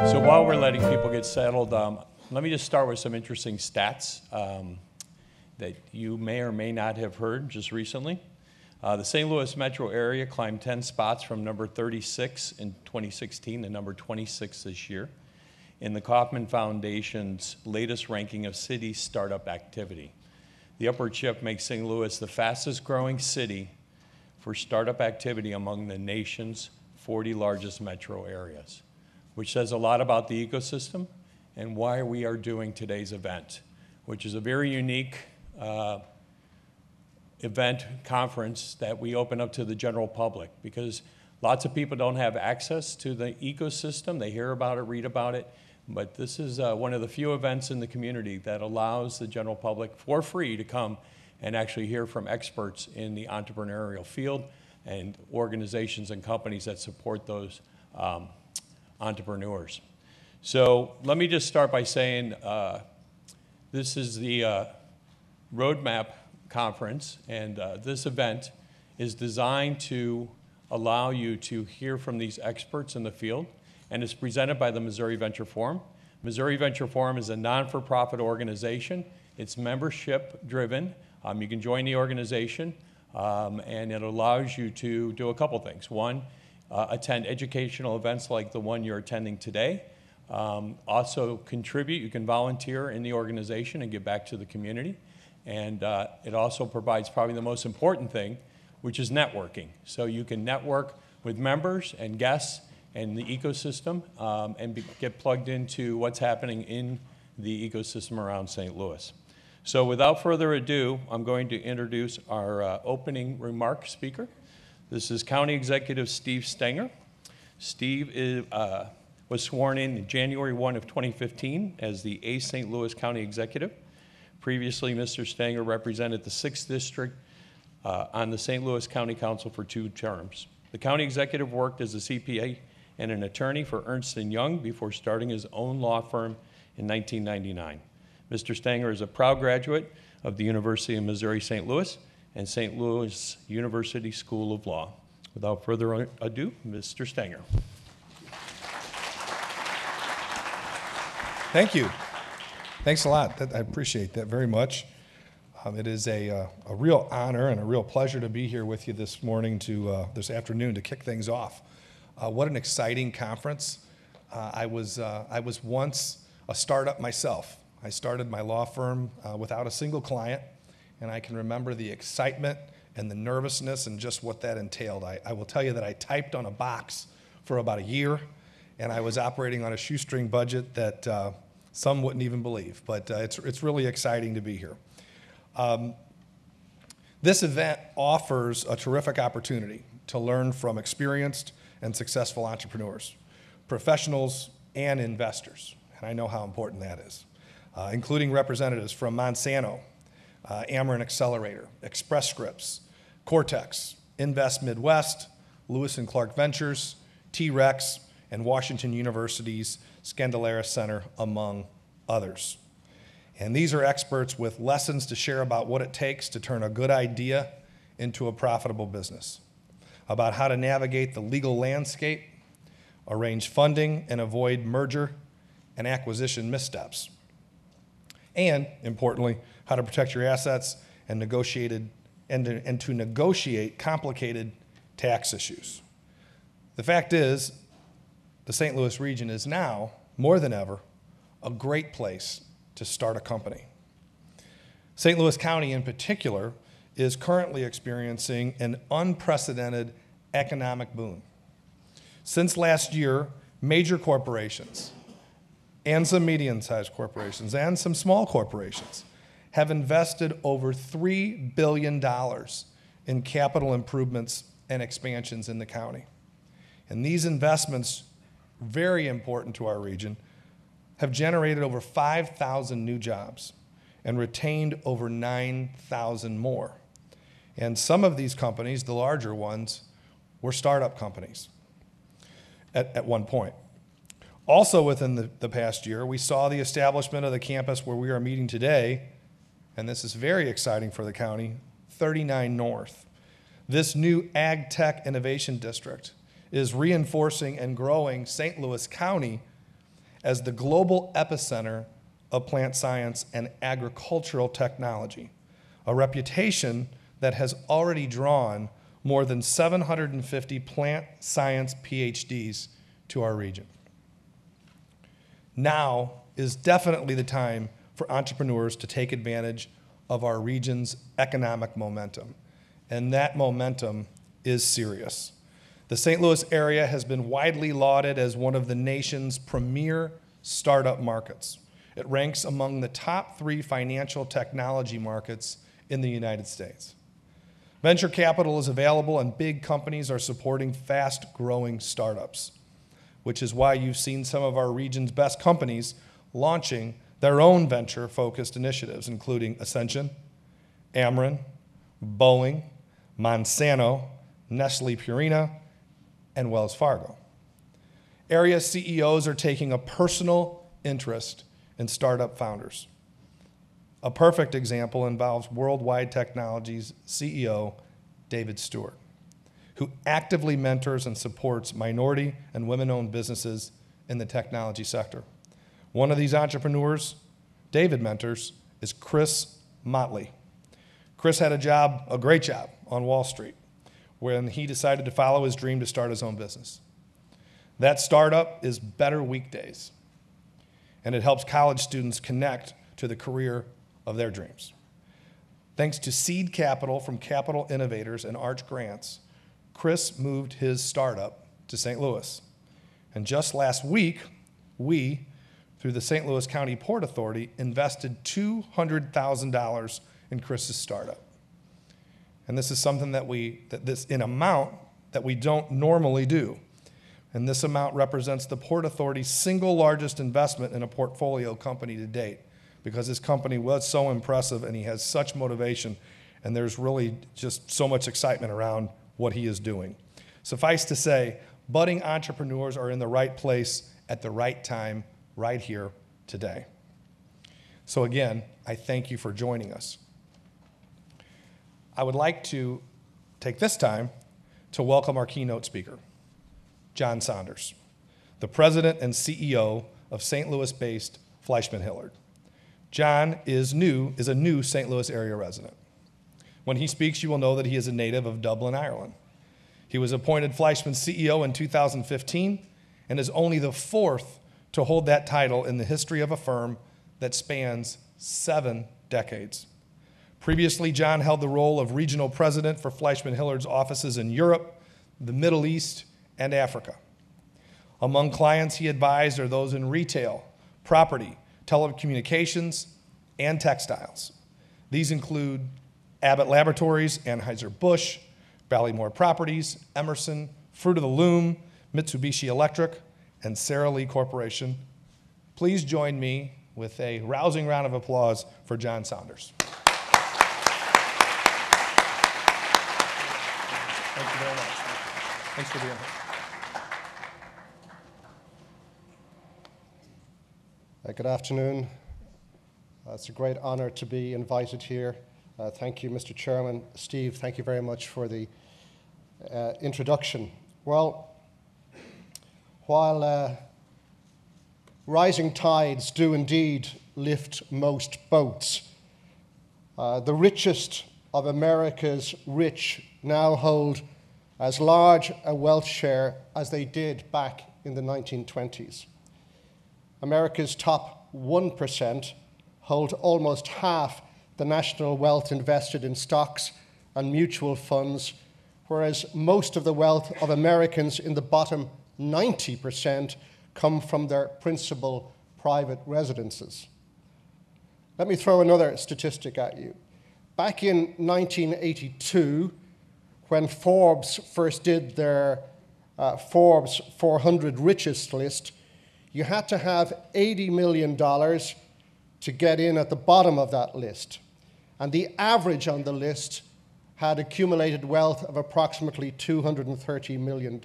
So while we're letting people get settled, let me just start with some interesting stats that you may or may not have heard just recently. The St. Louis metro area climbed 10 spots from number 36 in 2016 to number 26 this year in the Kauffman Foundation's latest ranking of city startup activity. The upward shift makes St. Louis the fastest growing city for startup activity among the nation's 40 largest metro areas, which says a lot about the ecosystem and why we are doing today's event, which is a very unique event conference that we open up to the general public, because lots of people don't have access to the ecosystem. They hear about it, read about it, but this is one of the few events in the community that allows the general public for free to come and actually hear from experts in the entrepreneurial field and organizations and companies that support those entrepreneurs. So let me just start by saying this is the Roadmap Conference, and this event is designed to allow you to hear from these experts in the field, and it's presented by the Missouri Venture Forum. Missouri Venture Forum is a non-for-profit organization. It's membership driven. You can join the organization, and it allows you to do a couple things. One, attend educational events like the one you're attending today. Also contribute. You can volunteer in the organization and give back to the community. And it also provides probably the most important thing, which is networking. So you can network with members and guests and the ecosystem and get plugged into what's happening in the ecosystem around St. Louis. So without further ado, I'm going to introduce our opening remark speaker. This is County Executive Steve Stenger. Steve was sworn in January 1 of 2015 as the 8th St. Louis County Executive. Previously, Mr. Stenger represented the 6th District on the St. Louis County Council for 2 terms. The county executive worked as a CPA and an attorney for Ernst & Young before starting his own law firm in 1999. Mr. Stenger is a proud graduate of the University of Missouri St. Louis and St. Louis University School of Law. Without further ado, Mr. Stenger. Thank you. Thanks a lot. I appreciate that very much. It is a real honor and a real pleasure to be here with you this morning this afternoon to kick things off. What an exciting conference. I was once a startup myself. I started my law firm without a single client, and I can remember the excitement and the nervousness and just what that entailed. I will tell you that I typed on a box for about a year, and I was operating on a shoestring budget that some wouldn't even believe, but it's really exciting to be here. This event offers a terrific opportunity to learn from experienced and successful entrepreneurs, professionals, and investors, and I know how important that is, including representatives from Monsanto, Ameren Accelerator, Express Scripts, Cortex, Invest Midwest, Lewis and Clark Ventures, T-Rex, and Washington University's Scandalaris Center, among others. And these are experts with lessons to share about what it takes to turn a good idea into a profitable business, about how to navigate the legal landscape, arrange funding, and avoid merger and acquisition missteps, and, importantly, how to protect your assets and to negotiate complicated tax issues. The fact is, the St. Louis region is now, more than ever, a great place to start a company. St. Louis County, in particular, is currently experiencing an unprecedented economic boom. Since last year, major corporations and some medium-sized corporations and some small corporations have invested over $3 billion in capital improvements and expansions in the county. And these investments, very important to our region, have generated over 5,000 new jobs and retained over 9,000 more. And some of these companies, the larger ones, were startup companies at one point. Also within the past year, we saw the establishment of the campus where we are meeting today, and this is very exciting for the county, 39 North. This new Ag Tech Innovation District is reinforcing and growing St. Louis County as the global epicenter of plant science and agricultural technology, a reputation that has already drawn more than 750 plant science PhDs to our region. Now is definitely the time for entrepreneurs to take advantage of our region's economic momentum, and that momentum is serious. The St. Louis area has been widely lauded as one of the nation's premier startup markets. It ranks among the top 3 financial technology markets in the United States. Venture capital is available and big companies are supporting fast-growing startups, which is why you've seen some of our region's best companies launching their own venture-focused initiatives, including Ascension, Ameren, Boeing, Monsanto, Nestle Purina, and Wells Fargo. Area CEOs are taking a personal interest in startup founders. A perfect example involves Worldwide Technologies CEO David Stewart, who actively mentors and supports minority and women-owned businesses in the technology sector. One of these entrepreneurs David mentors is Chris Motley. Chris had a great job on Wall Street when he decided to follow his dream to start his own business. That startup is Better Weekdays, and it helps college students connect to the career of their dreams. Thanks to seed capital from Capital Innovators and Arch Grants, Chris moved his startup to St. Louis. And just last week, we, through the St. Louis County Port Authority, invested $200,000 in Chris's startup. And this is something in amount that we don't normally do. And this amount represents the Port Authority's single largest investment in a portfolio company to date, because his company was so impressive and he has such motivation, and there's really just so much excitement around what he is doing. Suffice to say, budding entrepreneurs are in the right place at the right time, right here, today. So again, I thank you for joining us. I would like to take this time to welcome our keynote speaker, John Saunders, the president and CEO of St. Louis-based FleishmanHillard. John is a new St. Louis area resident. When he speaks, you will know that he is a native of Dublin, Ireland. He was appointed Fleischman CEO in 2015 and is only the 4th to hold that title in the history of a firm that spans 7 decades. Previously, John held the role of regional president for FleishmanHillard's offices in Europe, the Middle East, and Africa. Among clients he advised are those in retail, property, telecommunications, and textiles. These include Abbott Laboratories, Anheuser-Busch, Ballymore Properties, Emerson, Fruit of the Loom, Mitsubishi Electric, and Sara Lee Corporation. Please join me with a rousing round of applause for John Saunders. Thank you very much. Thanks for being here. Good afternoon. It's a great honor to be invited here. Thank you, Mr. Chairman. Steve, thank you very much for the introduction. Well, while rising tides do indeed lift most boats, the richest of America's rich now hold as large a wealth share as they did back in the 1920s. America's top 1% hold almost half the national wealth invested in stocks and mutual funds, whereas most of the wealth of Americans in the bottom 90% come from their principal private residences. Let me throw another statistic at you. Back in 1982, when Forbes first did their Forbes 400 richest list, you had to have $80 million to get in at the bottom of that list. And the average on the list had accumulated wealth of approximately $230 million.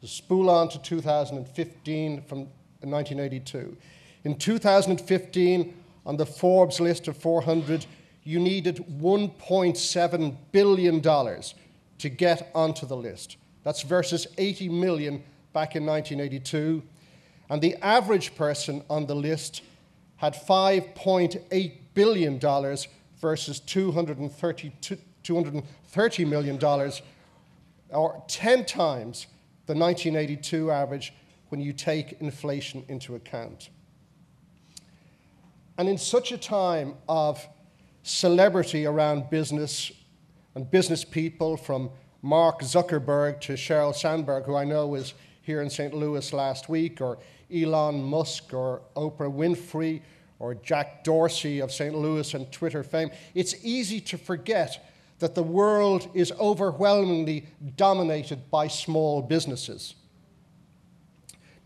Spool on to 2015 from 1982. In 2015, on the Forbes list of 400, you needed $1.7 billion to get onto the list. That's versus 80 million back in 1982. And the average person on the list had $5.8 billion versus $230 million, or 10 times the 1982 average when you take inflation into account. And in such a time of celebrity around business and business people, from Mark Zuckerberg to Sheryl Sandberg, who I know was here in St. Louis last week, or Elon Musk, or Oprah Winfrey, or Jack Dorsey of St. Louis and Twitter fame, it's easy to forget that the world is overwhelmingly dominated by small businesses.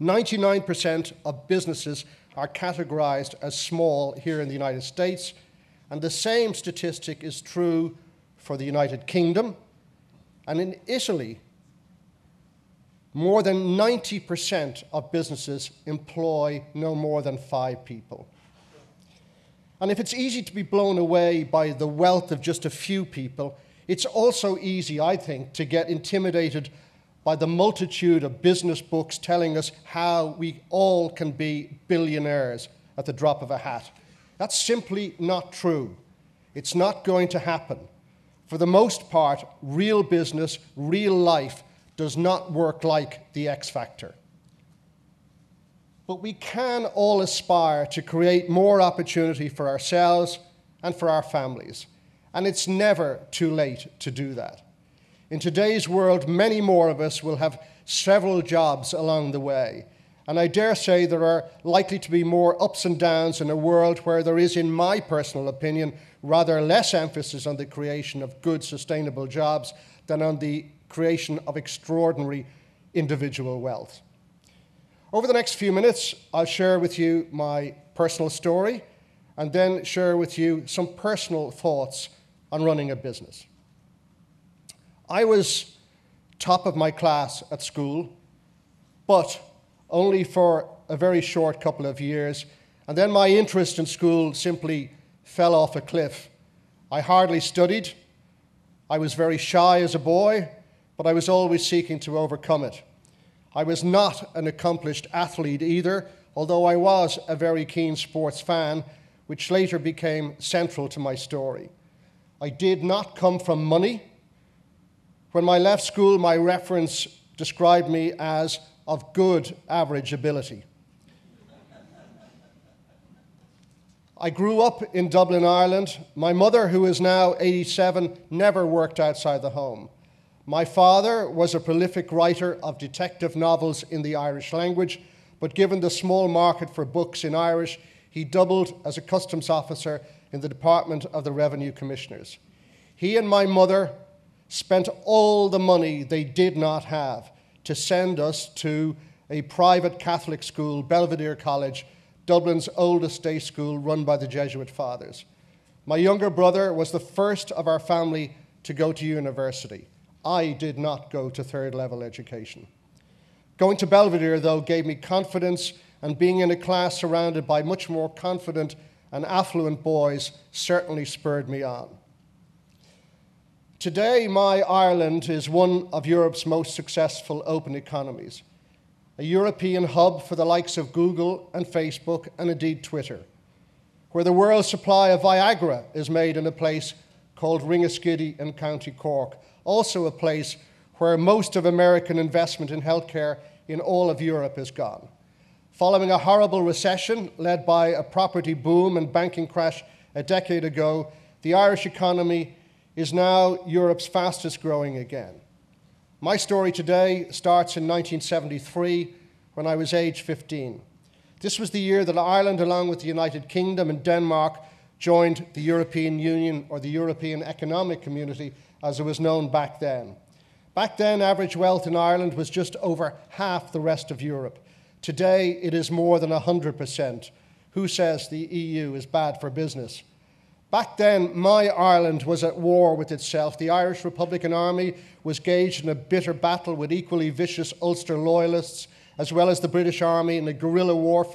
99% of businesses are categorized as small here in the United States, and the same statistic is true for the United Kingdom. And in Italy, more than 90% of businesses employ no more than 5 people. And if it's easy to be blown away by the wealth of just a few people, it's also easy, I think, to get intimidated by the multitude of business books telling us how we all can be billionaires at the drop of a hat. That's simply not true. It's not going to happen. For the most part, real business, real life, does not work like the X Factor. But we can all aspire to create more opportunity for ourselves and for our families. And it's never too late to do that. In today's world, many more of us will have several jobs along the way. And I dare say there are likely to be more ups and downs in a world where there is, in my personal opinion, rather less emphasis on the creation of good, sustainable jobs than on the creation of extraordinary individual wealth. Over the next few minutes, I'll share with you my personal story and then share with you some personal thoughts on running a business. I was top of my class at school, but only for a very short couple of years, and then my interest in school simply fell off a cliff. I hardly studied. I was very shy as a boy, but I was always seeking to overcome it. I was not an accomplished athlete either, although I was a very keen sports fan, which later became central to my story. I did not come from money. When I left school, my reference described me as of good average ability. I grew up in Dublin, Ireland. My mother, who is now 87, never worked outside the home. My father was a prolific writer of detective novels in the Irish language, but given the small market for books in Irish, he doubled as a customs officer in the Department of the Revenue Commissioners. He and my mother spent all the money they did not have to send us to a private Catholic school, Belvedere College, Dublin's oldest day school run by the Jesuit fathers. My younger brother was the first of our family to go to university. I did not go to third-level education. Going to Belvedere, though, gave me confidence, and being in a class surrounded by much more confident and affluent boys certainly spurred me on. Today, my Ireland is one of Europe's most successful open economies, a European hub for the likes of Google and Facebook and indeed Twitter, where the world's supply of Viagra is made in a place called Ringaskiddy in County Cork, also a place where most of American investment in healthcare in all of Europe is gone. Following a horrible recession led by a property boom and banking crash a decade ago, the Irish economy is now Europe's fastest growing again. My story today starts in 1973, when I was age 15. This was the year that Ireland, along with the United Kingdom and Denmark, joined the European Union, or the European Economic Community, as it was known back then. Back then, average wealth in Ireland was just over half the rest of Europe. Today, it is more than 100%. Who says the EU is bad for business? Back then, my Ireland was at war with itself. The Irish Republican Army was engaged in a bitter battle with equally vicious Ulster loyalists, as well as the British Army in a guerrilla war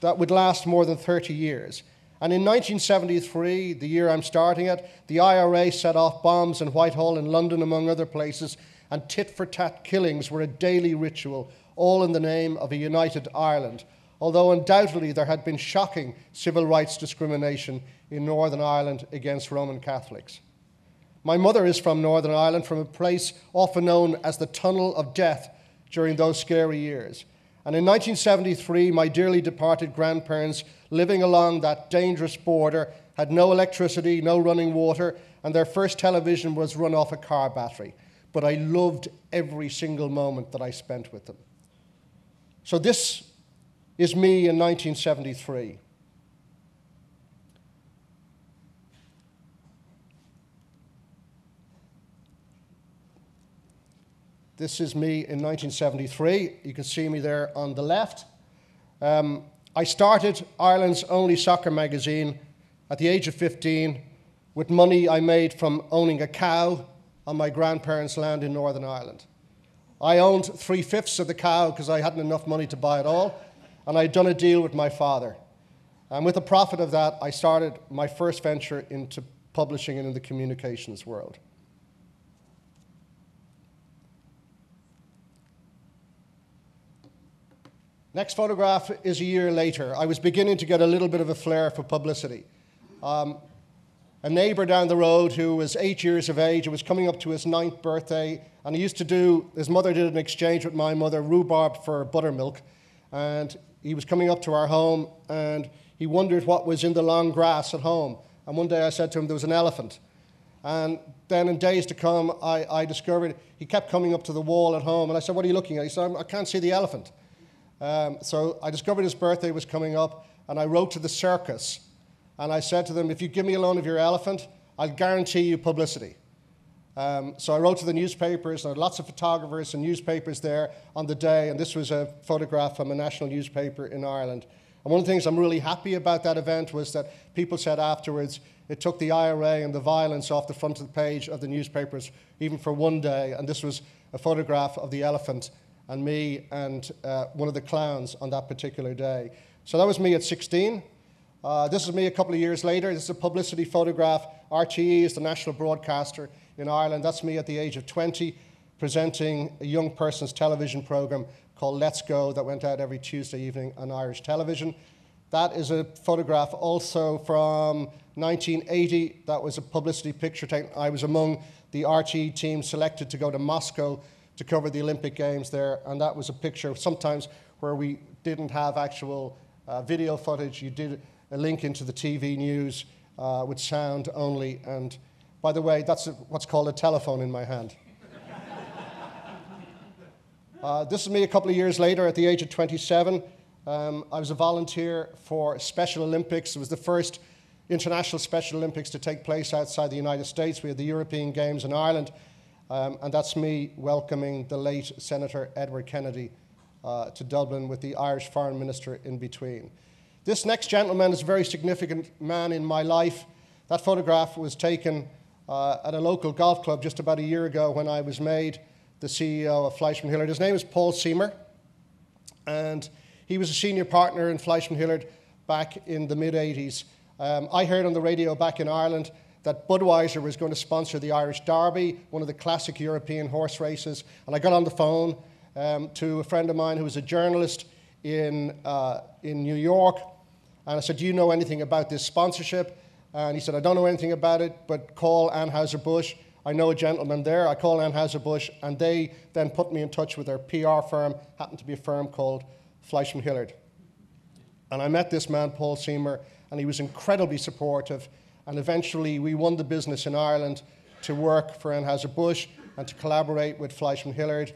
that would last more than 30 years. And in 1973, the year I'm starting at, the IRA set off bombs in Whitehall in London, among other places, and tit-for-tat killings were a daily ritual, all in the name of a united Ireland, although undoubtedly there had been shocking civil rights discrimination in Northern Ireland against Roman Catholics. My mother is from Northern Ireland, from a place often known as the Tunnel of Death during those scary years. And in 1973, my dearly departed grandparents, living along that dangerous border, had no electricity, no running water, and their first television was run off a car battery. But I loved every single moment that I spent with them. So this is me in 1973. This is me in 1973. You can see me there on the left. I started Ireland's only soccer magazine at the age of 15 with money I made from owning a cow on my grandparents' land in Northern Ireland. I owned 3/5 of the cow because I hadn't enough money to buy it all, and I'd done a deal with my father. And with the profit of that, I started my first venture into publishing and in the communications world. Next photograph is a year later. I was beginning to get a little bit of a flair for publicity. A neighbour down the road who was 8 years of age, who was coming up to his 9th birthday, and his mother did an exchange with my mother, rhubarb for buttermilk, and he was coming up to our home, and he wondered what was in the long grass at home. And one day I said to him there was an elephant. And then in days to come, I discovered he kept coming up to the wall at home, and I said, "What are you looking at?" He said, "I can't see the elephant." So I discovered his birthday was coming up, and I wrote to the circus, and I said to them, "If you give me a loan of your elephant, I'll guarantee you publicity." So I wrote to the newspapers, and there were lots of photographers and newspapers there on the day, and this was a photograph from a national newspaper in Ireland. And one of the things I'm really happy about that event was that people said afterwards it took the IRA and the violence off the front of the page of the newspapers, even for one day, and this was a photograph of the elephant and me and one of the clowns on that particular day. So that was me at 16. This is me a couple of years later. This is a publicity photograph. RTE is the national broadcaster in Ireland. That's me at the age of 20, presenting a young person's television program called Let's Go that went out every Tuesday evening on Irish television. That is a photograph also from 1980. That was a publicity picture taken. I was among the RTE team selected to go to Moscow to cover the Olympic Games there, and that was a picture sometimes where we didn't have actual video footage. You did a link into the TV news with sound only, and by the way, that's what's called a telephone in my hand. This is me a couple of years later at the age of 27. I was a volunteer for Special Olympics. It was the first international Special Olympics to take place outside the United States. We had the European Games in Ireland. And that's me welcoming the late Senator Edward Kennedy to Dublin with the Irish Foreign Minister in between. This next gentleman is a very significant man in my life. That photograph was taken at a local golf club just about a year ago when I was made the CEO of FleishmanHillard. His name is Paul Seymour, and he was a senior partner in FleishmanHillard back in the mid-80s. I heard on the radio back in Ireland that Budweiser was going to sponsor the Irish Derby, one of the classic European horse races. And I got on the phone to a friend of mine who was a journalist in New York. And I said, "Do you know anything about this sponsorship?" And he said, "I don't know anything about it, but call Anheuser-Busch. I know a gentleman there." I called Anheuser-Busch, and they then put me in touch with their PR firm, happened to be a firm called FleishmanHillard. And I met this man, Paul Seymour, and he was incredibly supportive. And eventually we won the business in Ireland to work for Anheuser-Busch and to collaborate with FleishmanHillard,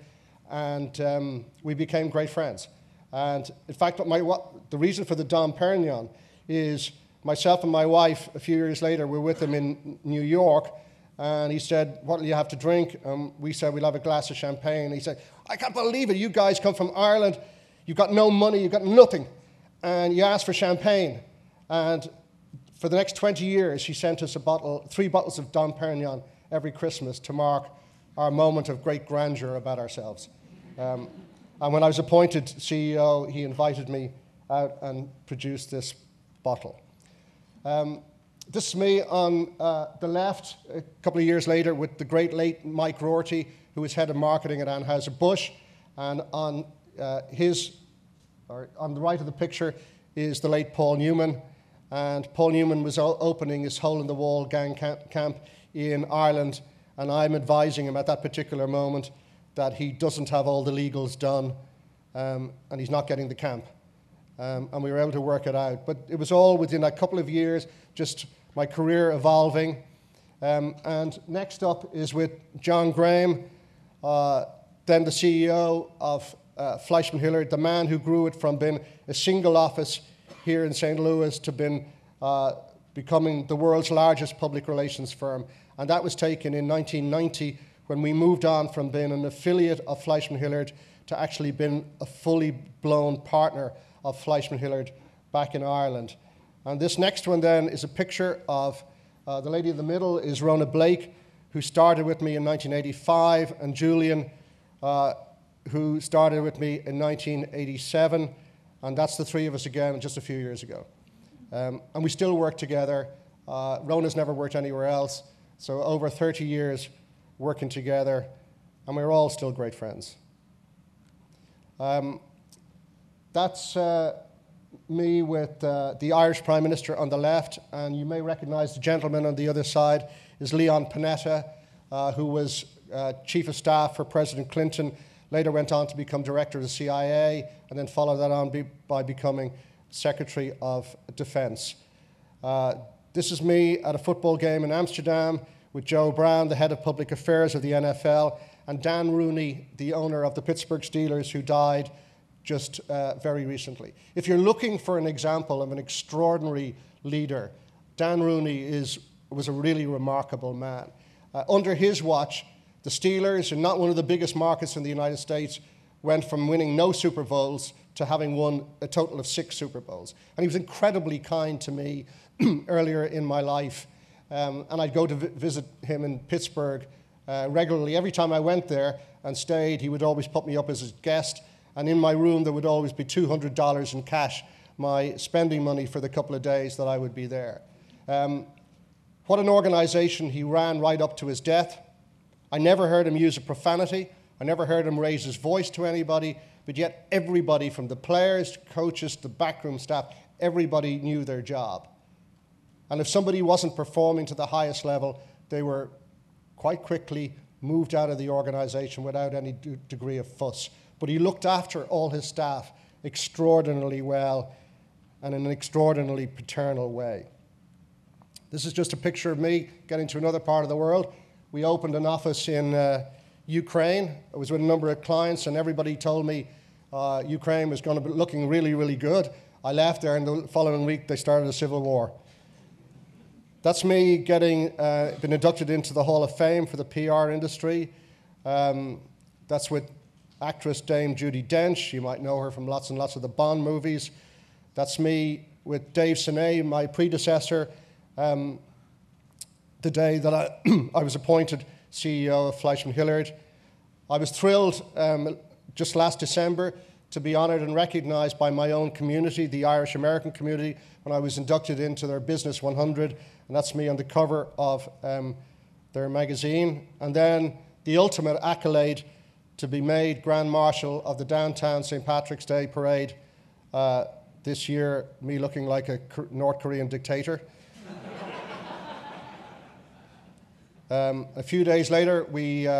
and we became great friends. And in fact, the reason for the Dom Perignon is myself and my wife, a few years later, were with him in New York, and he said, "What will you have to drink?" We said, "We'll have a glass of champagne." He said, "I can't believe it, you guys come from Ireland, you've got no money, you've got nothing, and you ask for champagne." And For the next 20 years, he sent us 3 bottles of Dom Perignon every Christmas to mark our moment of great grandeur about ourselves. And when I was appointed CEO, he invited me out and produced this bottle. This is me on the left, a couple of years later, with the great late Mike Rorty, who was head of marketing at Anheuser-Busch. And on the right of the picture is the late Paul Newman. And Paul Newman was opening his hole-in-the-wall gang camp in Ireland, and I'm advising him at that particular moment that he doesn't have all the legals done, and he's not getting the camp. And we were able to work it out. But it was all within a couple of years, just my career evolving. And next up is with John Graham, then the CEO of FleishmanHillard, the man who grew it from being a single office here in St. Louis to becoming the world's largest public relations firm. And that was taken in 1990 when we moved on from being an affiliate of FleishmanHillard to actually being a fully blown partner of FleishmanHillard back in Ireland. And this next one then is a picture of the lady in the middle is Rona Blake, who started with me in 1985, and Julian, who started with me in 1987. And that's the 3 of us again just a few years ago. And we still work together. Rona's never worked anywhere else. So over 30 years working together, and we're all still great friends. That's me with the Irish Prime Minister on the left, and you may recognize the gentleman on the other side is Leon Panetta, who was Chief of Staff for President Clinton, later went on to become Director of the CIA, and then followed that on by becoming Secretary of Defense. This is me at a football game in Amsterdam with Joe Brown, the head of public affairs of the NFL, and Dan Rooney, the owner of the Pittsburgh Steelers, who died just very recently. If you're looking for an example of an extraordinary leader, Dan Rooney was a really remarkable man. Under his watch, the Steelers, in not one of the biggest markets in the United States, went from winning no Super Bowls to having won a total of 6 Super Bowls. And he was incredibly kind to me earlier in my life. And I'd go to visit him in Pittsburgh regularly. Every time I went there and stayed, he would always put me up as his guest. And in my room, there would always be $200 in cash, my spending money for the couple of days that I would be there. What an organization he ran right up to his death. I never heard him use a profanity. I never heard him raise his voice to anybody, but yet everybody from the players, coaches, the backroom staff, everybody knew their job. And if somebody wasn't performing to the highest level, they were quite quickly moved out of the organization without any degree of fuss. But he looked after all his staff extraordinarily well and in an extraordinarily paternal way. This is just a picture of me getting to another part of the world. We opened an office in Ukraine. I was with a number of clients, and everybody told me Ukraine was going to be looking really, really good. I left there, and the following week they started a civil war. That's me been inducted into the Hall of Fame for the PR industry. That's with actress Dame Judi Dench. You might know her from lots and lots of the Bond movies. That's me with Dave Sinet, my predecessor, the day that I was appointed CEO of FleishmanHillard. I was thrilled just last December to be honored and recognized by my own community, the Irish American community, when I was inducted into their Business 100, and that's me on the cover of their magazine. And then the ultimate accolade to be made Grand Marshal of the downtown St. Patrick's Day Parade this year, me looking like a North Korean dictator. A few days later,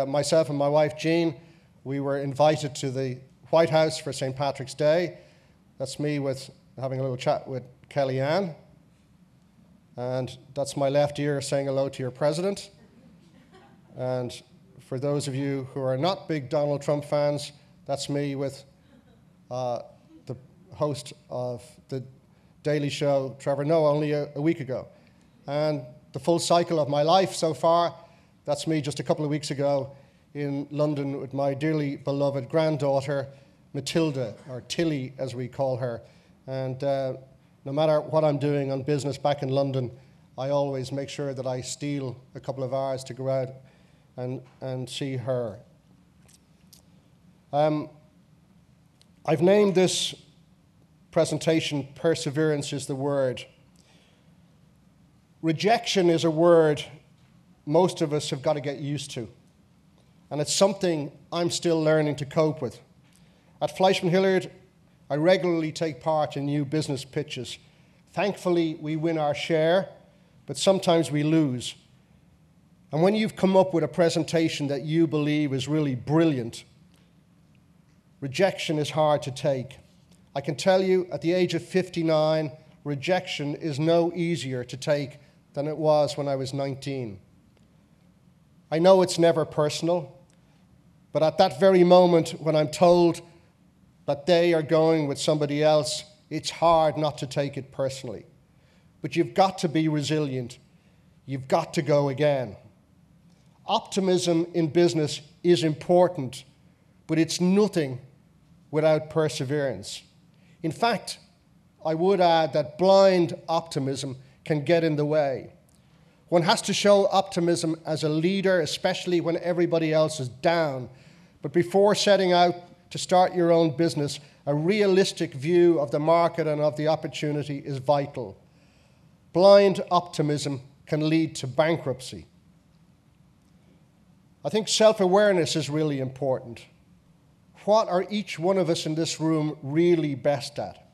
myself and my wife Jean, we were invited to the White House for St. Patrick's Day. That's me having a little chat with Kellyanne. And that's my left ear saying hello to your president. And for those of you who are not big Donald Trump fans, that's me with the host of the Daily Show, Trevor Noah, only a week ago. And the full cycle of my life so far, that's me just a couple of weeks ago in London with my dearly beloved granddaughter, Matilda, or Tilly as we call her. And No matter what I'm doing on business back in London, I always make sure that I steal a couple of hours to go out and see her. I've named this presentation, Perseverance is the Word. Rejection is a word most of us have got to get used to. And it's something I'm still learning to cope with. At FleishmanHillard, I regularly take part in new business pitches. Thankfully, we win our share, but sometimes we lose. And when you've come up with a presentation that you believe is really brilliant, rejection is hard to take. I can tell you, at the age of 59, rejection is no easier to take than it was when I was 19. I know it's never personal, but at that very moment when I'm told that they are going with somebody else, it's hard not to take it personally. But you've got to be resilient. You've got to go again. Optimism in business is important, but it's nothing without perseverance. In fact, I would add that blind optimism can get in the way. One has to show optimism as a leader, especially when everybody else is down. But before setting out to start your own business, a realistic view of the market and of the opportunity is vital. Blind optimism can lead to bankruptcy. I think self-awareness is really important. What are each one of us in this room really best at?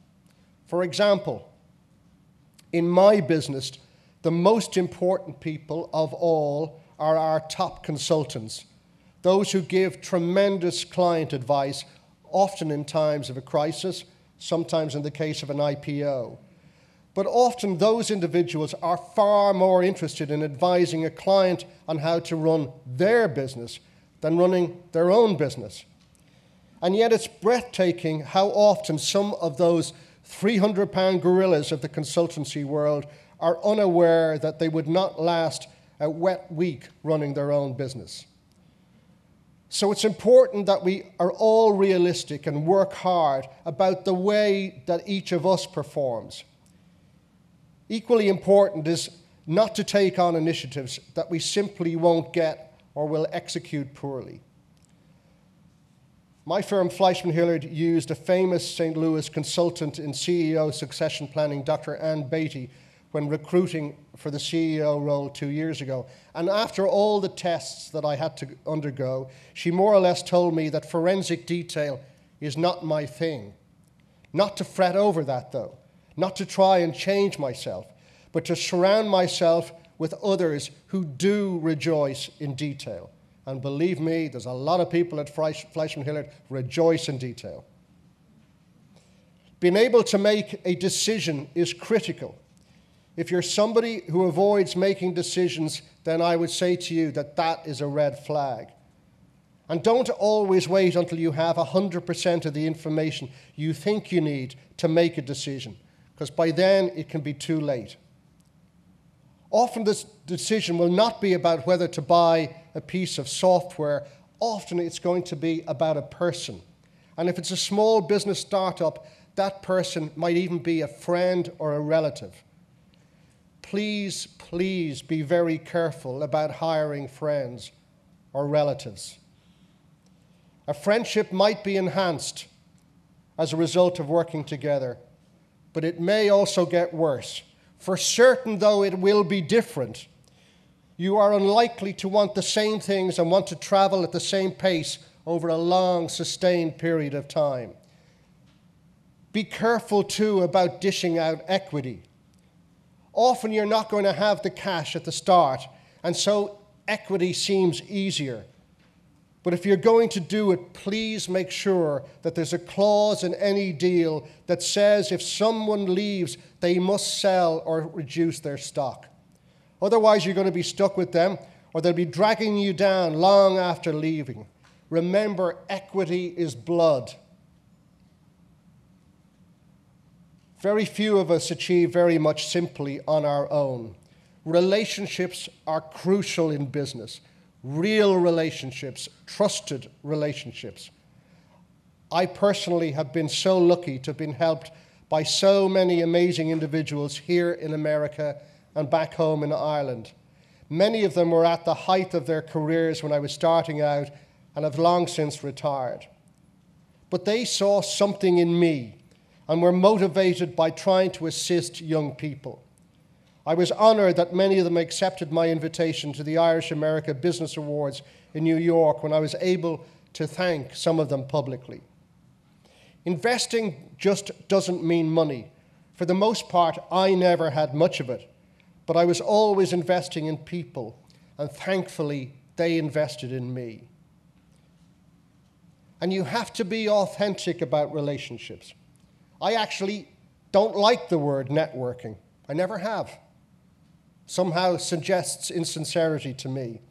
For example, in my business, the most important people of all are our top consultants, those who give tremendous client advice, often in times of a crisis, sometimes in the case of an IPO. But often those individuals are far more interested in advising a client on how to run their business than running their own business. And yet it's breathtaking how often some of those 300-pound gorillas of the consultancy world are unaware that they would not last a wet week running their own business. So it's important that we are all realistic and work hard about the way that each of us performs. Equally important is not to take on initiatives that we simply won't get or will execute poorly. My firm, FleishmanHillard, used a famous St. Louis consultant in CEO succession planning, Dr. Ann Beatty, when recruiting for the CEO role 2 years ago. And after all the tests that I had to undergo, she more or less told me that forensic detail is not my thing. Not to fret over that, though. Not to try and change myself, but to surround myself with others who do rejoice in detail. And believe me, there's a lot of people at FleishmanHillard rejoice in detail. Being able to make a decision is critical. If you're somebody who avoids making decisions, then I would say to you that that is a red flag. And don't always wait until you have 100% of the information you think you need to make a decision, because by then it can be too late. Often this decision will not be about whether to buy a piece of software. Often it's going to be about a person. And if it's a small business startup, that person might even be a friend or a relative. Please, please be very careful about hiring friends or relatives. A friendship might be enhanced as a result of working together, but it may also get worse. For certain, though, it will be different. You are unlikely to want the same things and want to travel at the same pace over a long, sustained period of time. Be careful, too, about dishing out equity. Often you're not going to have the cash at the start, and so equity seems easier. But if you're going to do it, please make sure that there's a clause in any deal that says if someone leaves, they must sell or reduce their stock. Otherwise, you're going to be stuck with them, or they'll be dragging you down long after leaving. Remember, equity is blood. Very few of us achieve very much simply on our own. Relationships are crucial in business. Real relationships, trusted relationships. I personally have been so lucky to have been helped by so many amazing individuals here in America and back home in Ireland. Many of them were at the height of their careers when I was starting out and have long since retired. But they saw something in me and were motivated by trying to assist young people. I was honored that many of them accepted my invitation to the Irish America Business Awards in New York when I was able to thank some of them publicly. Investing just doesn't mean money. For the most part, I never had much of it, but I was always investing in people, and thankfully, they invested in me. And you have to be authentic about relationships. I actually don't like the word networking. I never have. Somehow suggests insincerity to me.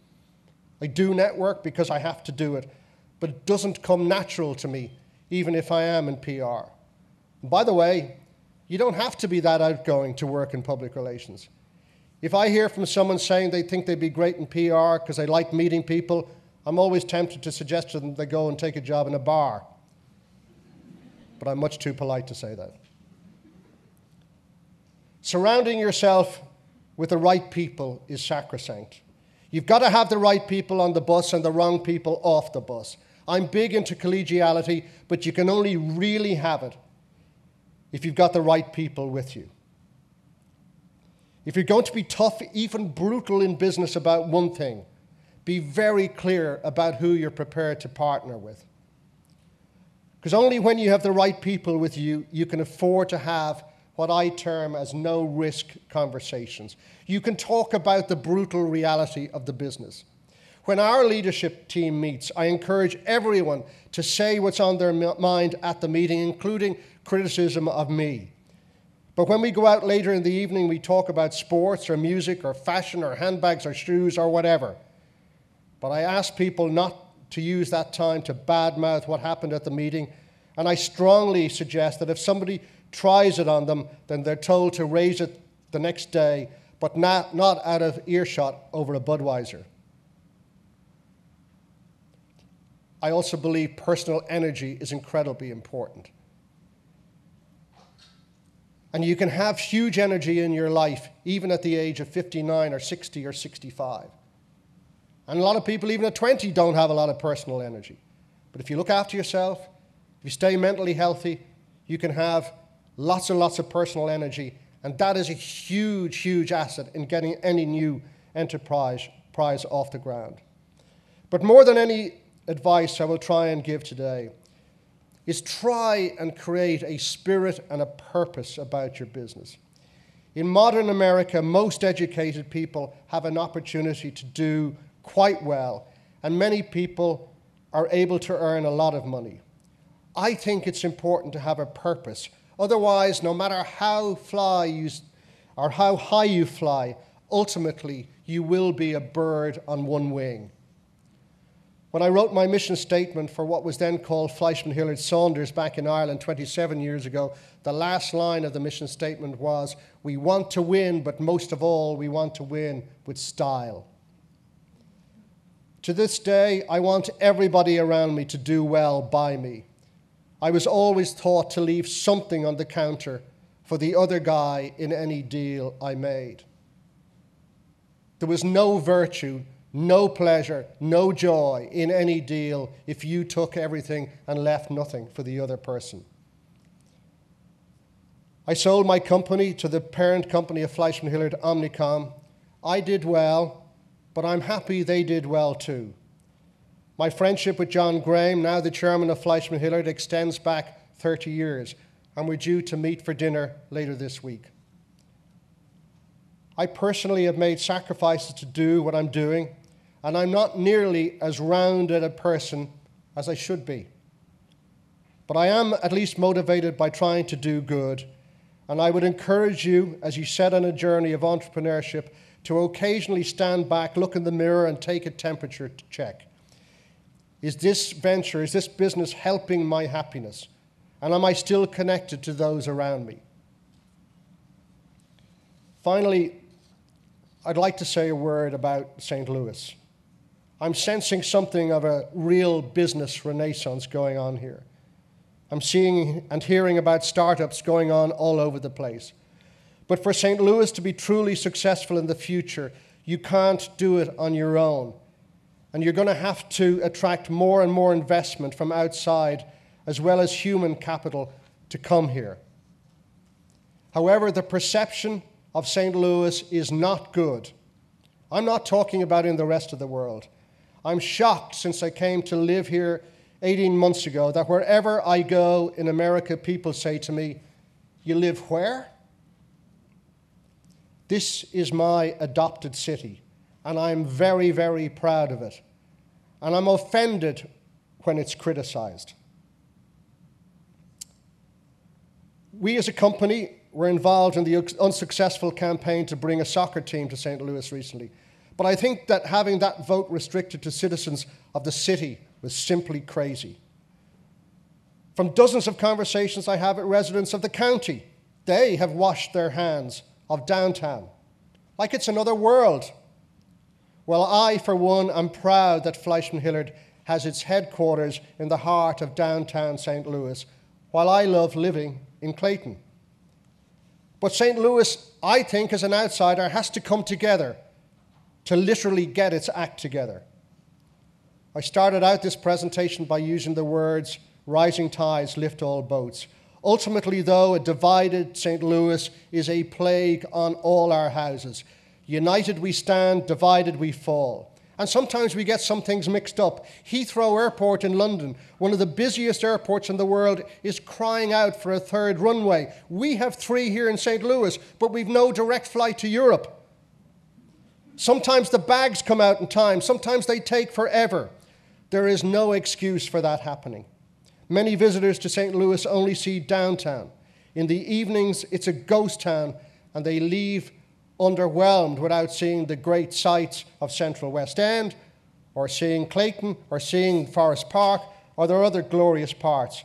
I do network because I have to do it, but it doesn't come natural to me, even if I am in PR. And by the way, you don't have to be that outgoing to work in public relations. If I hear from someone saying they think they'd be great in PR because they like meeting people, I'm always tempted to suggest to them they go and take a job in a bar. But I'm much too polite to say that. Surrounding yourself with the right people is sacrosanct. You've got to have the right people on the bus and the wrong people off the bus. I'm big into collegiality, but you can only really have it if you've got the right people with you. If you're going to be tough, even brutal in business about one thing, be very clear about who you're prepared to partner with. Because only when you have the right people with you, you can afford to have what I term as no-risk conversations. You can talk about the brutal reality of the business. When our leadership team meets, I encourage everyone to say what's on their mind at the meeting, including criticism of me. But when we go out later in the evening, we talk about sports or music or fashion or handbags or shoes or whatever. But I ask people not to use that time to badmouth what happened at the meeting, and I strongly suggest that if somebody tries it on them, then they're told to raise it the next day, but not out of earshot over a Budweiser. I also believe personal energy is incredibly important. And you can have huge energy in your life, even at the age of 59 or 60 or 65. And a lot of people, even at 20, don't have a lot of personal energy. But if you look after yourself, if you stay mentally healthy, you can have lots and lots of personal energy. And that is a huge, huge asset in getting any new enterprise off the ground. But more than any advice I will try and give today is try and create a spirit and a purpose about your business. In modern America, most educated people have an opportunity to do quite well, and many people are able to earn a lot of money. I think it's important to have a purpose. Otherwise, no matter how high you fly, ultimately you will be a bird on one wing. When I wrote my mission statement for what was then called FleishmanHillard Saunders back in Ireland 27 years ago, the last line of the mission statement was, "We want to win, but most of all, we want to win with style." To this day, I want everybody around me to do well by me. I was always taught to leave something on the counter for the other guy in any deal I made. There was no virtue, no pleasure, no joy in any deal if you took everything and left nothing for the other person. I sold my company to the parent company of FleishmanHillard, Omnicom. I did well, but I'm happy they did well too. My friendship with John Graham, now the chairman of FleishmanHillard, extends back 30 years, and we're due to meet for dinner later this week. I personally have made sacrifices to do what I'm doing, and I'm not nearly as rounded a person as I should be. But I am at least motivated by trying to do good, and I would encourage you, as you set on a journey of entrepreneurship, to occasionally stand back, look in the mirror, and take a temperature check. Is this venture, is this business helping my happiness? And am I still connected to those around me? Finally, I'd like to say a word about St. Louis. I'm sensing something of a real business renaissance going on here. I'm seeing and hearing about startups going on all over the place. But for St. Louis to be truly successful in the future, you can't do it on your own. And you're going to have to attract more and more investment from outside, as well as human capital, to come here. However, the perception of St. Louis is not good. I'm not talking about in the rest of the world. I'm shocked since I came to live here 18 months ago that wherever I go in America, people say to me, "You live where?" This is my adopted city, and I'm very, very proud of it. And I'm offended when it's criticized. We as a company were involved in the unsuccessful campaign to bring a soccer team to St. Louis recently. But I think that having that vote restricted to citizens of the city was simply crazy. From dozens of conversations I have with residents of the county, they have washed their hands of downtown, like it's another world. Well, I, for one, am proud that FleishmanHillard has its headquarters in the heart of downtown St. Louis, while I love living in Clayton. But St. Louis, I think, as an outsider, has to come together to literally get its act together. I started out this presentation by using the words, "Rising tides lift all boats." Ultimately, though, a divided St. Louis is a plague on all our houses. United we stand, divided we fall. And sometimes we get some things mixed up. Heathrow Airport in London, one of the busiest airports in the world, is crying out for a third runway. We have 3 here in St. Louis, but we've no direct flight to Europe. Sometimes the bags come out in time. Sometimes they take forever. There is no excuse for that happening. Many visitors to St. Louis only see downtown. In the evenings, it's a ghost town, and they leave underwhelmed without seeing the great sights of Central West End, or seeing Clayton, or seeing Forest Park, or their other glorious parts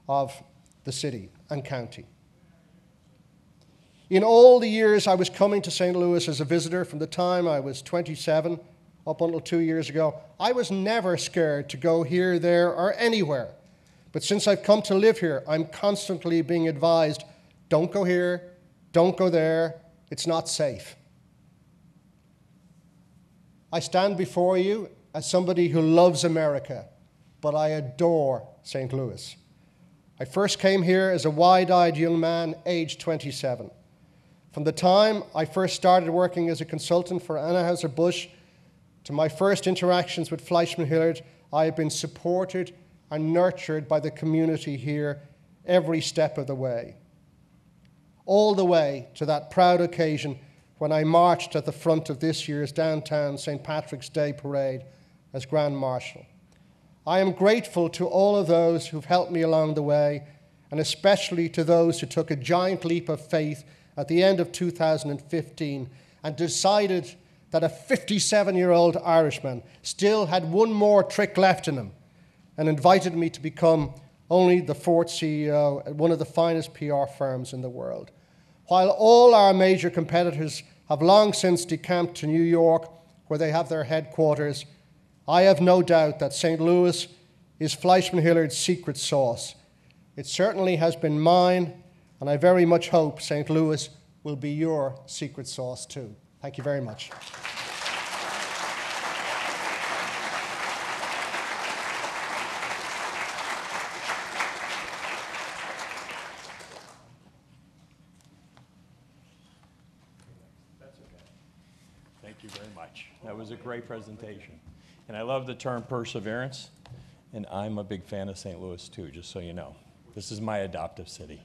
of the city and county. In all the years I was coming to St. Louis as a visitor, from the time I was 27 up until 2 years ago, I was never scared to go here, there, or anywhere. But since I've come to live here, I'm constantly being advised, don't go here, don't go there, it's not safe. I stand before you as somebody who loves America, but I adore St. Louis. I first came here as a wide-eyed young man, aged 27. From the time I first started working as a consultant for Anheuser-Busch to my first interactions with FleishmanHillard, I have been supported and nurtured by the community here every step of the way. All the way to that proud occasion when I marched at the front of this year's downtown St. Patrick's Day Parade as Grand Marshal. I am grateful to all of those who've helped me along the way, and especially to those who took a giant leap of faith at the end of 2015 and decided that a 57-year-old Irishman still had one more trick left in him, and invited me to become only the 4th CEO at one of the finest PR firms in the world. While all our major competitors have long since decamped to New York, where they have their headquarters, I have no doubt that St. Louis is FleishmanHillard's secret sauce. It certainly has been mine, and I very much hope St. Louis will be your secret sauce too. Thank you very much. Thank you very much. That was a great presentation. And I love the term perseverance, and I'm a big fan of St. Louis too, just so you know. This is my adoptive city.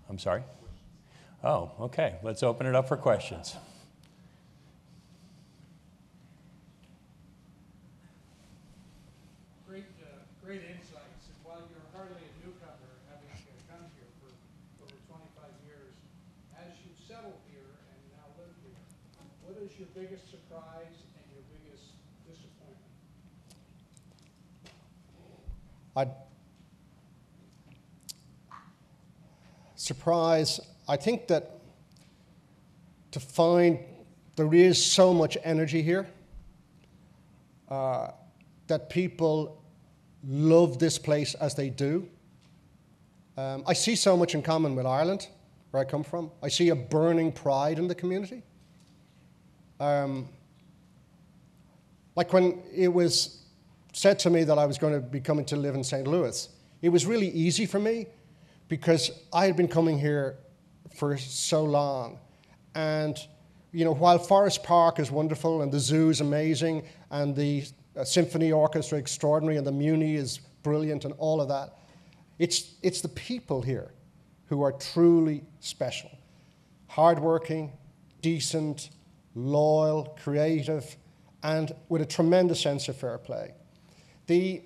I'm sorry? Oh, okay. Let's open it up for questions. Great insights. And while you're hardly a newcomer, having come here for over 25 years, as you settle here and now live here, what is your biggest surprise and your biggest disappointment? Surprise, I think that to find there is so much energy here, that people love this place as they do. I see so much in common with Ireland, where I come from. I see a burning pride in the community. Like when it was said to me that I was going to be coming to live in St. Louis, it was really easy for me because I had been coming here for so long. And, you know, while Forest Park is wonderful and the zoo is amazing and the symphony orchestra extraordinary and the Muni is brilliant and all of that, it's the people here who are truly special. Hardworking, decent, loyal, creative, and with a tremendous sense of fair play. The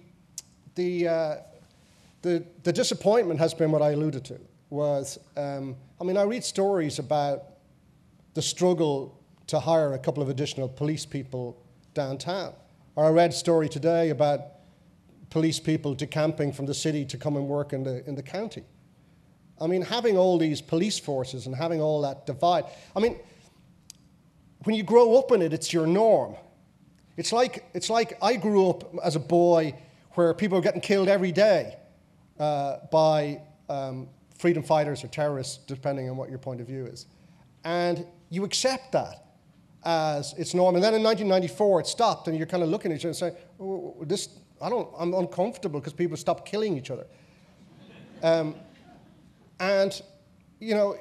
disappointment has been what I alluded to, was, I mean, I read stories about the struggle to hire a couple of additional police people downtown. Or I read a story today about police people decamping from the city to come and work in the county. I mean, having all these police forces and having all that divide, I mean, when you grow up in it, it's your norm. It's like I grew up as a boy where people were getting killed every day by freedom fighters or terrorists, depending on what your point of view is. And you accept that as its norm. And then in 1994, it stopped, and you're kind of looking at each other and saying, oh, I'm uncomfortable because people stopped killing each other. And, you know,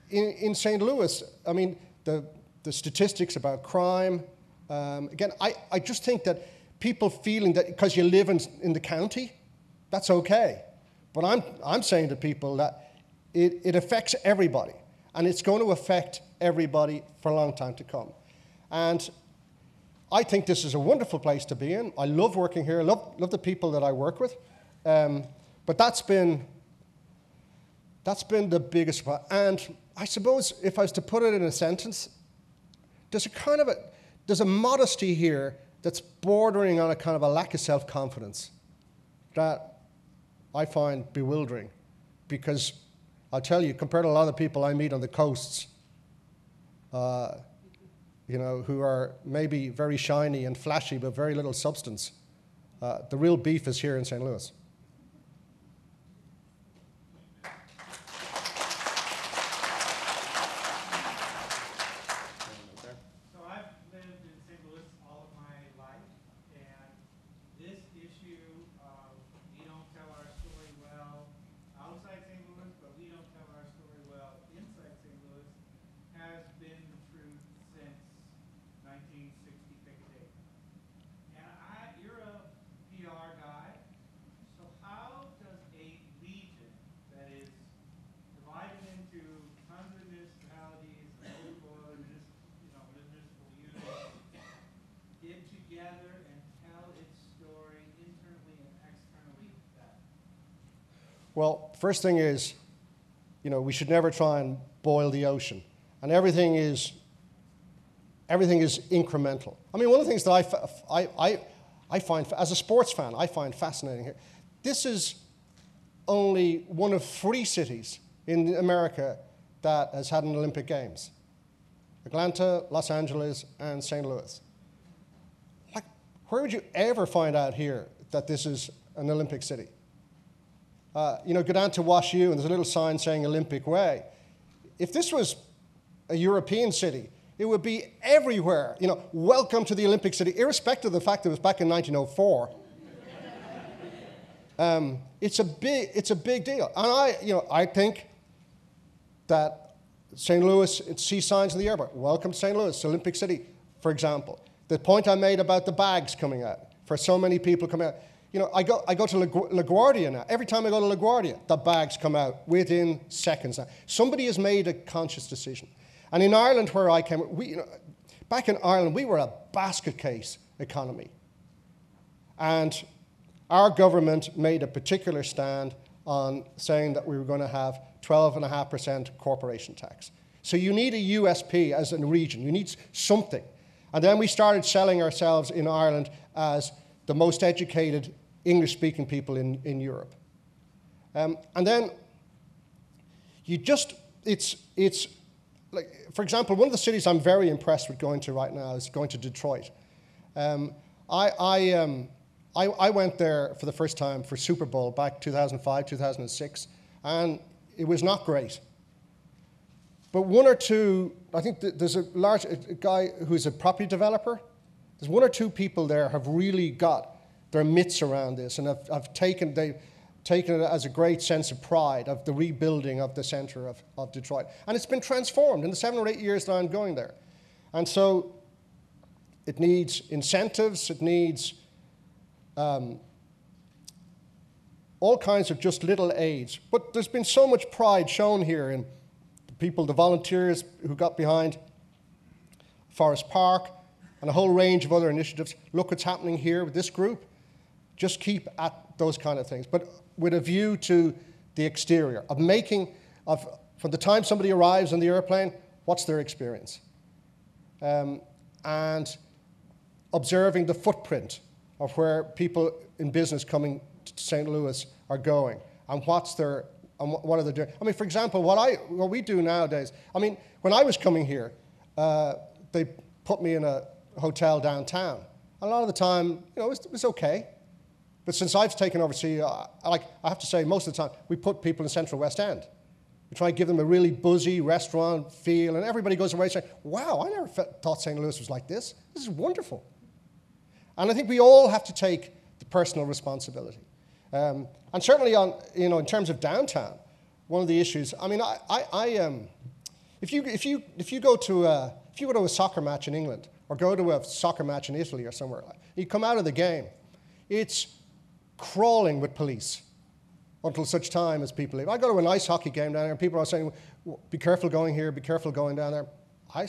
in St. Louis, I mean, the statistics about crime, again, I just think that people feeling that because you live in the county, that's okay. But I'm saying to people that it affects everybody, and it's going to affect everybody for a long time to come. And I think this is a wonderful place to be in. I love working here. I love the people that I work with. But that's been the biggest part. And I suppose if I was to put it in a sentence, there's a modesty here that's bordering on a kind of a lack of self-confidence that I find bewildering. Because I'll tell you, compared to a lot of the people I meet on the coasts, you know, who are maybe very shiny and flashy but very little substance, the real beef is here in St. Louis. Well, first thing is, you know, we should never try and boil the ocean. And everything is incremental. I mean, one of the things that I find, as a sports fan, I find fascinating here, this is only one of 3 cities in America that has had an Olympic Games. Atlanta, Los Angeles, and St. Louis. Like, where would you ever find out here that this is an Olympic city? You know, go down to Wash U, and there's a little sign saying Olympic Way. If this was a European city, it would be everywhere. You know, welcome to the Olympic city, irrespective of the fact that it was back in 1904. It's a big deal. And I think that St. Louis, it sees signs in the airport. Welcome to St. Louis, Olympic City, for example. The point I made about the bags coming out, for so many people coming out. You know, I go to LaGuardia now. Every time I go to LaGuardia, the bags come out within seconds now. Somebody has made a conscious decision. And in Ireland, where I came, back in Ireland, we were a basket case economy. And our government made a particular stand on saying that we were going to have 12.5% corporation tax. So you need a USP as a region. You need something. And then we started selling ourselves in Ireland as the most educated English-speaking people in Europe. And then it's like, for example, one of the cities I'm very impressed with going to right now is going to Detroit. I went there for the first time for Super Bowl back 2005, 2006, And it was not great. But one or two, I think there's a guy who's a property developer. There's one or two people there have really got their mitts around this and have taken it as a great sense of pride of the rebuilding of the center of Detroit. And it's been transformed in the 7 or 8 years that I'm going there. And so it needs incentives, it needs all kinds of just little aids. But there's been so much pride shown here in the people, the volunteers who got behind Forest Park and a whole range of other initiatives. Look what's happening here with this group. Just keep at those kind of things, but with a view to the exterior, from the time somebody arrives on the airplane, what's their experience? And observing the footprint of where people in business coming to St. Louis are going, and what are they doing? I mean, for example, what we do nowadays, I mean, when I was coming here, they put me in a hotel downtown. A lot of the time, it was okay. But since I've taken over CEO, I have to say, most of the time, we put people in Central West End. We try and give them a really buzzy restaurant feel, and everybody goes away saying, wow, I never thought St. Louis was like this. This is wonderful. And I think we all have to take the personal responsibility. And certainly in terms of downtown, one of the issues, I mean, if you go to a soccer match in England, or go to a soccer match in Italy or somewhere, you come out of the game, it's crawling with police until such time as people leave. I go to an ice hockey game down there and people are saying, be careful going here, be careful going down there. I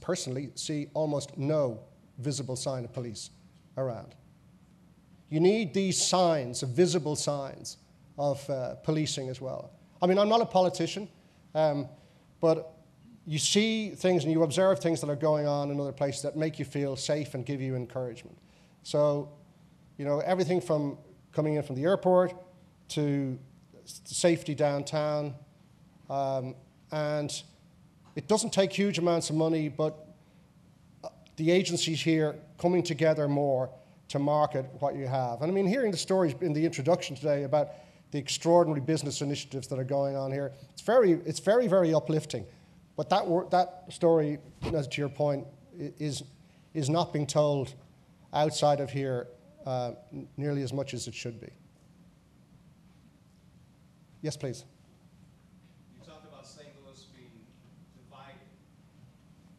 personally see almost no visible sign of police around. You need these signs, visible signs of policing as well. I mean, I'm not a politician, but you see things and you observe things that are going on in other places that make you feel safe and give you encouragement. So, everything from coming in from the airport to safety downtown. And it doesn't take huge amounts of money, but the agencies here coming together more to market what you have. And I mean, hearing the stories in the introduction today about the extraordinary business initiatives that are going on here, it's very, very uplifting. But that story, as to your point, is not being told outside of here nearly as much as it should be. Yes, please. You talked about St. Louis being divided.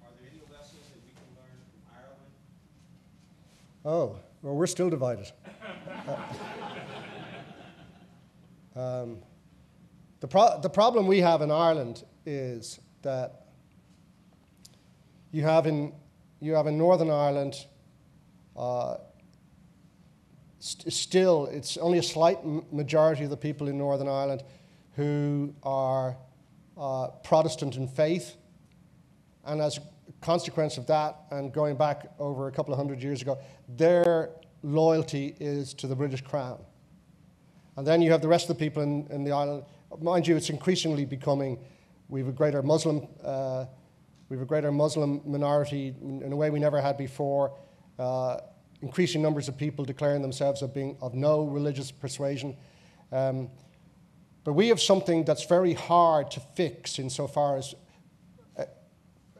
Are there any lessons that we can learn from Ireland? Oh, well, we're still divided. The problem we have in Ireland is that you have in Northern Ireland still, it's only a slight majority of the people in Northern Ireland who are Protestant in faith. And as a consequence of that, and going back over a couple of hundred years ago, their loyalty is to the British Crown. And then you have the rest of the people in the island. Mind you, it's increasingly becoming, we have a greater Muslim minority in a way we never had before. Increasing numbers of people declaring themselves of no religious persuasion. But we have something that's very hard to fix insofar as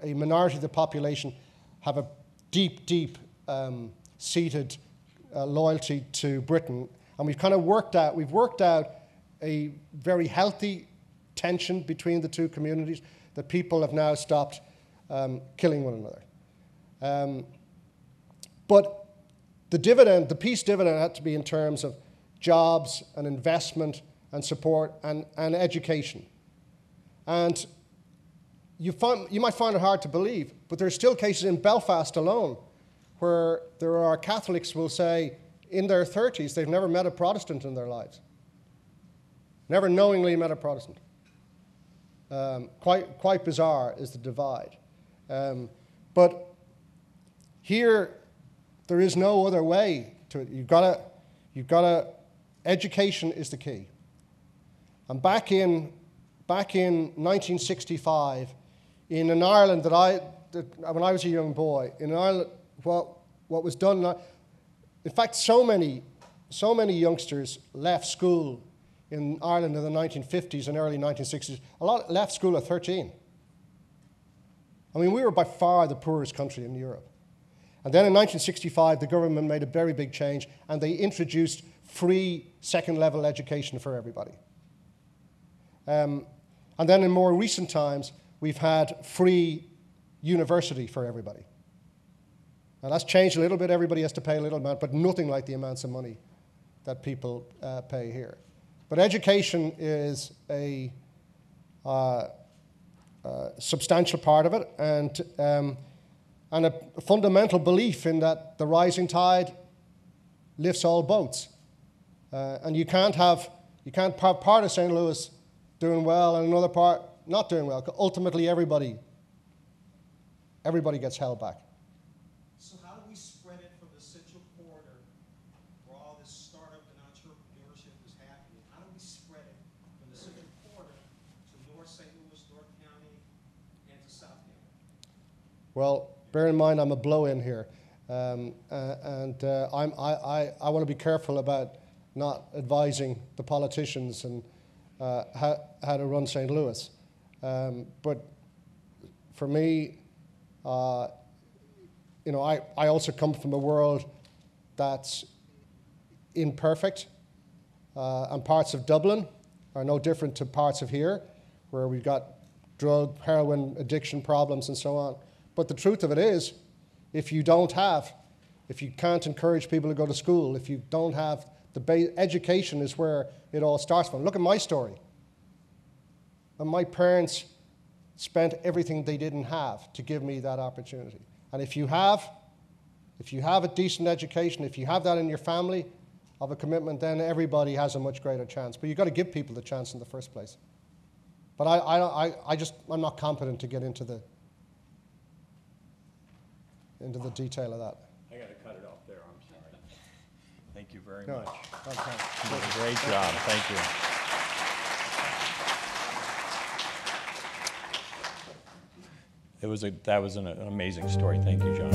a minority of the population have a deep seated loyalty to Britain. And we've kind of worked out a very healthy tension between the two communities that people have now stopped killing one another. But the peace dividend had to be in terms of jobs and investment and support and education. And you might find it hard to believe, but there are still cases in Belfast alone where there are Catholics who will say in their 30s they've never met a Protestant in their lives. Never knowingly met a Protestant. Quite bizarre is the divide. But here, there is no other way to it. You've got to, education is the key. And back in 1965, in an Ireland when I was a young boy, in Ireland, what was done, in fact, so many youngsters left school in Ireland in the 1950s and early 1960s, a lot left school at 13. I mean, we were by far the poorest country in Europe. And then in 1965, the government made a very big change, and they introduced free second-level education for everybody. And then in more recent times, we've had free university for everybody. Now that's changed a little bit. Everybody has to pay a little amount, but nothing like the amounts of money that people pay here. But education is a substantial part of it, and a fundamental belief in that the rising tide lifts all boats. And you can't have part of St. Louis doing well and another part not doing well. Ultimately, everybody gets held back. So how do we spread it from the Central Corridor, where all this startup and entrepreneurship is happening? How do we spread it from the Central Corridor to North St. Louis, North County, and to South County? Well, bear in mind I'm a blow-in here, I want to be careful about not advising the politicians and how to run St. Louis. But for me, I also come from a world that's imperfect, and parts of Dublin are no different to parts of here, where we've got drug, heroin addiction problems and so on. But the truth of it is, if you can't encourage people to go to school, if you don't have education is where it all starts from. Look at my story. And my parents spent everything they didn't have to give me that opportunity. And if you have a decent education, if you have that in your family of a commitment, then everybody has a much greater chance. But you've got to give people the chance in the first place. But I'm not competent to get into the detail of that. I got to cut it off there, I'm sorry. Thank you very No, much. okay. You did a great job, thank you. That was an amazing story, thank you, John.